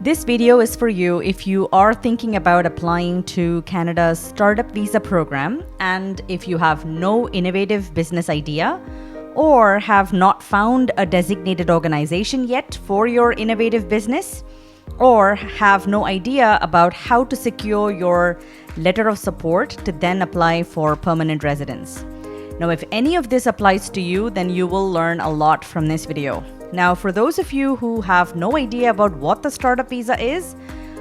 This video is for you if you are thinking about applying to Canada's Startup Visa program and if you have no innovative business idea or have not found a designated organization yet for your innovative business or have no idea about how to secure your letter of support to then apply for permanent residence. Now, if any of this applies to you, then you will learn a lot from this video. Now, for those of you who have no idea about what the startup visa is,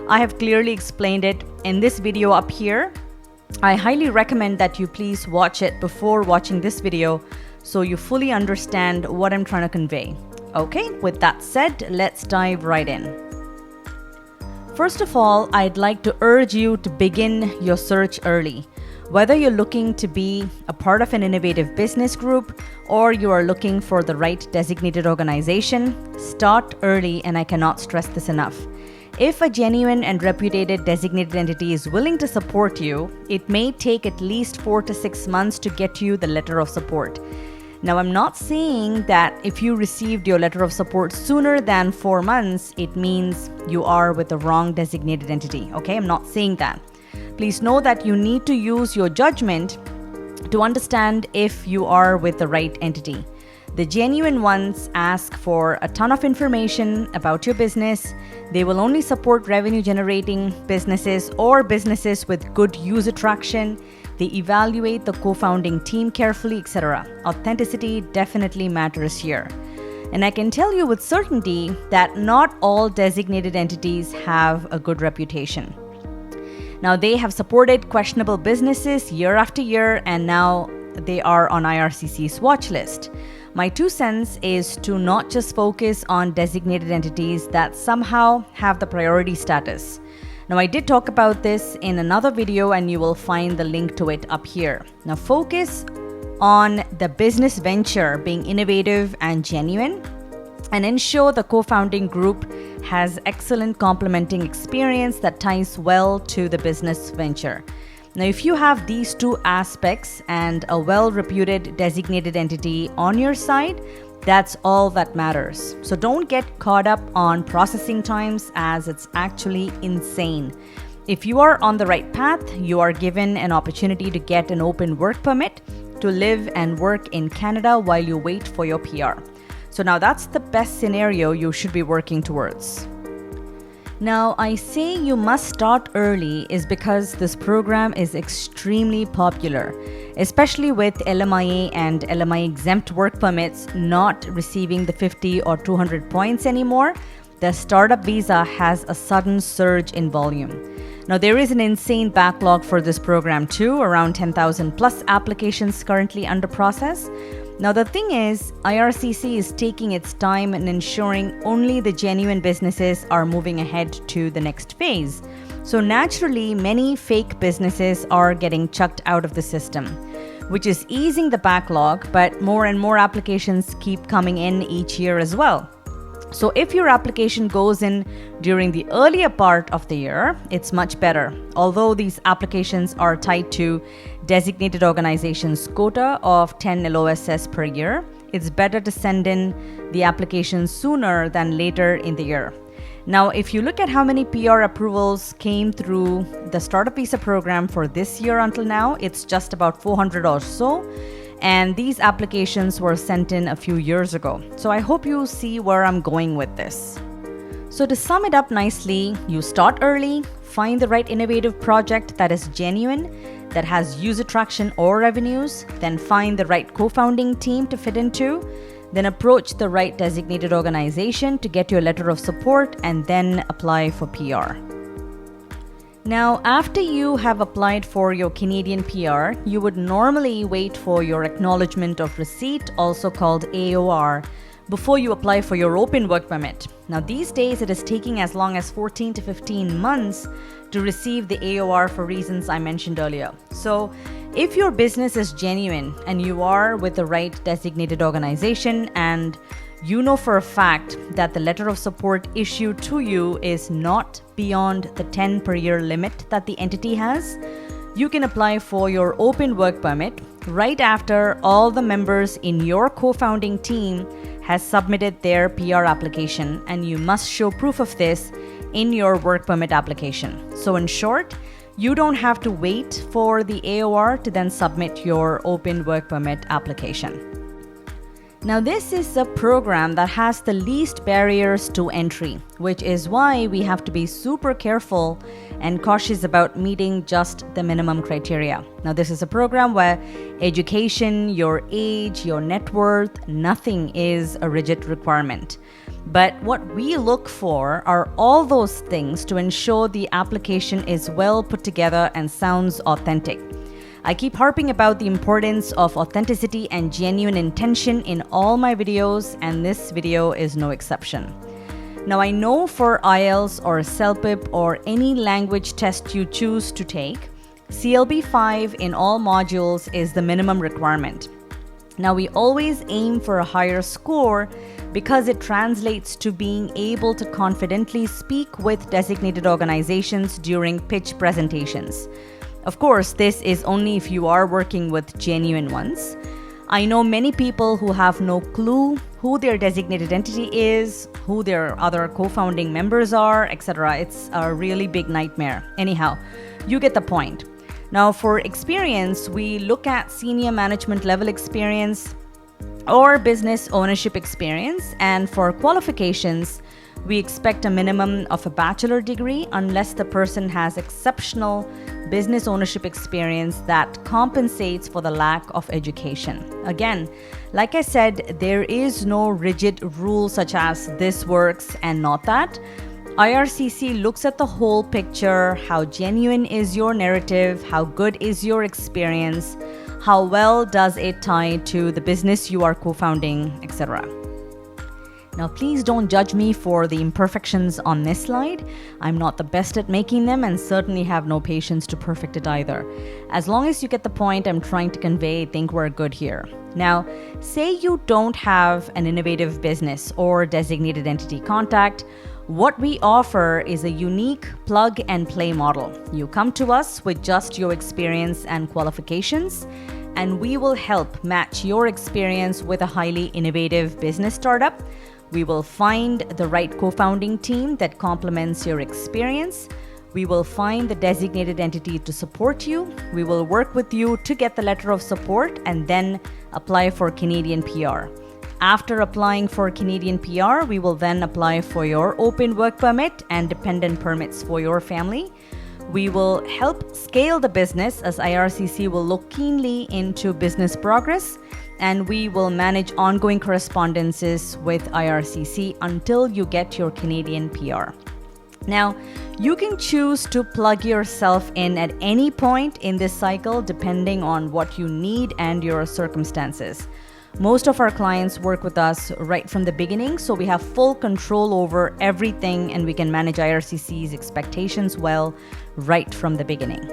I have clearly explained it in this video up here. I highly recommend that you please watch it before watching this video so you fully understand what I'm trying to convey. Okay, with that said, let's dive right in. First of all, I'd like to urge you to begin your search early. Whether you're looking to be a part of an innovative business group or you are looking for the right designated organization, start early, and I cannot stress this enough. If a genuine and reputed designated entity is willing to support you, it may take at least 4 to 6 months to get you the letter of support. Now, I'm not saying that if you received your letter of support sooner than 4 months, it means you are with the wrong designated entity. Okay, I'm not saying that. Please know that you need to use your judgment to understand if you are with the right entity. The genuine ones ask for a ton of information about your business. They will only support revenue generating businesses or businesses with good user traction. They evaluate the co-founding team carefully, etc. Authenticity definitely matters here. And I can tell you with certainty that not all designated entities have a good reputation. Now, they have supported questionable businesses year after year, and now they are on IRCC's watch list. My 2 cents is to not just focus on designated entities that somehow have the priority status. Now, I did talk about this in another video, and you will find the link to it up here. Now, focus on the business venture being innovative and genuine, and ensure the co-founding group has excellent complementing experience that ties well to the business venture. Now, if you have these 2 aspects and a well-reputed designated entity on your side, that's all that matters. So don't get caught up on processing times, as it's actually insane. If you are on the right path, you are given an opportunity to get an open work permit to live and work in Canada while you wait for your PR. So now that's the best scenario you should be working towards. Now, I say you must start early is because this program is extremely popular, especially with LMIA and LMI exempt work permits not receiving the 50 or 200 points anymore. The startup visa has a sudden surge in volume. Now, there is an insane backlog for this program too, around 10,000 plus applications currently under process. Now, the thing is, IRCC is taking its time in ensuring only the genuine businesses are moving ahead to the next phase. So naturally, many fake businesses are getting chucked out of the system, which is easing the backlog, but more and more applications keep coming in each year as well. So if your application goes in during the earlier part of the year, it's much better. Although these applications are tied to designated organizations quota of 10 LOSS per year, it's better to send in the application sooner than later in the year. Now, if you look at how many PR approvals came through the Startup Visa program for this year until now, it's just about 400 or so. And these applications were sent in a few years ago. So I hope you see where I'm going with this. So to sum it up nicely, you start early, find the right innovative project that is genuine, that has user traction or revenues, then find the right co-founding team to fit into, then approach the right designated organization to get your letter of support, and then apply for PR. Now, after you have applied for your Canadian PR, you would normally wait for your acknowledgement of receipt, also called AOR, before you apply for your open work permit. Now, these days it is taking as long as 14 to 15 months to receive the AOR for reasons I mentioned earlier. So, if your business is genuine and you are with the right designated organization and you know for a fact that the letter of support issued to you is not beyond the 10 per year limit that the entity has, you can apply for your open work permit right after all the members in your co-founding team has submitted their PR application, and you must show proof of this in your work permit application. So in short, you don't have to wait for the AOR to then submit your open work permit application. Now, this is a program that has the least barriers to entry, which is why we have to be super careful and cautious about meeting just the minimum criteria. Now, this is a program where education, your age, your net worth, nothing is a rigid requirement. But what we look for are all those things to ensure the application is well put together and sounds authentic. I keep harping about the importance of authenticity and genuine intention in all my videos, and this video is no exception. Now, I know for IELTS or CELPIP or any language test you choose to take, CLB 5 in all modules is the minimum requirement. Now, we always aim for a higher score because it translates to being able to confidently speak with designated organizations during pitch presentations. Of course, this is only if you are working with genuine ones. I know many people who have no clue who their designated entity is, who their other co-founding members are, etc. It's a really big nightmare. Anyhow, you get the point. Now, for experience, we look at senior management level experience or business ownership experience, and for qualifications, we expect a minimum of a bachelor degree unless the person has exceptional business ownership experience that compensates for the lack of education. Again, like I said, there is no rigid rule such as this works and not that. IRCC looks at the whole picture, how genuine is your narrative, how good is your experience, how well does it tie to the business you are co-founding, etc. Now, please don't judge me for the imperfections on this slide. I'm not the best at making them and certainly have no patience to perfect it either. As long as you get the point I'm trying to convey, I think we're good here. Now, say you don't have an innovative business or designated entity contact. What we offer is a unique plug and play model. You come to us with just your experience and qualifications, and we will help match your experience with a highly innovative business startup. We will find the right co-founding team that complements your experience. We will find the designated entity to support you. We will work with you to get the letter of support and then apply for Canadian PR. After applying for Canadian PR, we will then apply for your open work permit and dependent permits for your family. We will help scale the business as IRCC will look keenly into business progress, and we will manage ongoing correspondences with IRCC until you get your Canadian PR. Now, you can choose to plug yourself in at any point in this cycle depending on what you need and your circumstances. Most of our clients work with us right from the beginning, so we have full control over everything and we can manage IRCC's expectations well right from the beginning.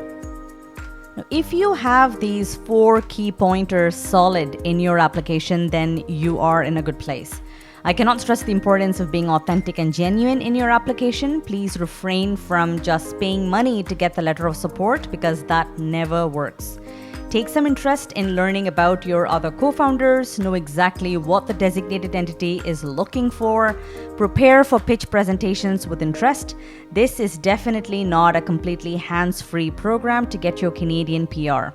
Now, if you have these 4 key pointers solid in your application, then you are in a good place. I cannot stress the importance of being authentic and genuine in your application. Please refrain from just paying money to get the letter of support because that never works. Take some interest in learning about your other co-founders, know exactly what the designated entity is looking for, prepare for pitch presentations with interest. This is definitely not a completely hands-free program to get your Canadian PR.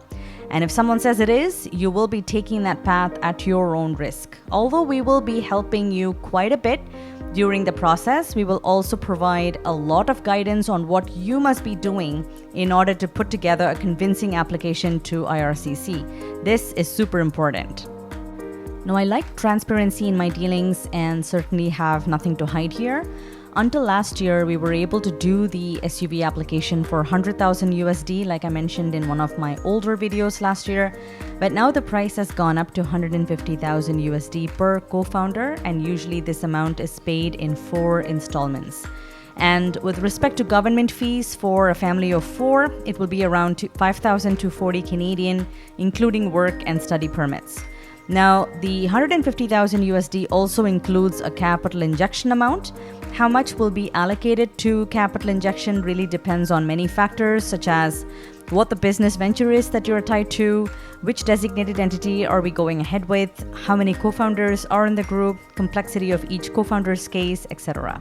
And if someone says it is, you will be taking that path at your own risk. Although we will be helping you quite a bit during the process, we will also provide a lot of guidance on what you must be doing in order to put together a convincing application to IRCC. This is super important. Now, I like transparency in my dealings and certainly have nothing to hide here. Until last year, we were able to do the SUV application for 100,000 USD, like I mentioned in one of my older videos last year. But now the price has gone up to 150,000 USD per co-founder, and usually this amount is paid in 4 installments. And with respect to government fees for a family of 4, it will be around 5,240 Canadian, including work and study permits. Now, the 150,000 USD also includes a capital injection amount. How much will be allocated to capital injection really depends on many factors, such as what the business venture is that you're tied to, which designated entity are we going ahead with, how many co-founders are in the group, complexity of each co-founder's case, etc.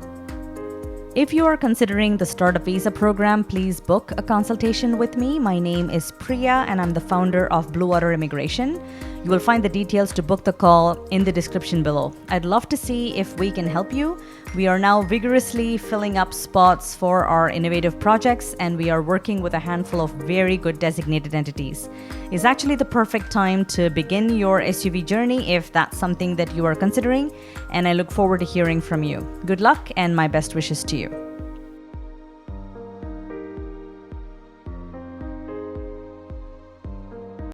If you are considering the Startup Visa program, please book a consultation with me. My name is Priya and I'm the founder of Bluewater Immigration. You will find the details to book the call in the description below. I'd love to see if we can help you. We are now vigorously filling up spots for our innovative projects, and we are working with a handful of very good designated entities. It's actually the perfect time to begin your SUV journey if that's something that you are considering, and I look forward to hearing from you. Good luck and my best wishes to you.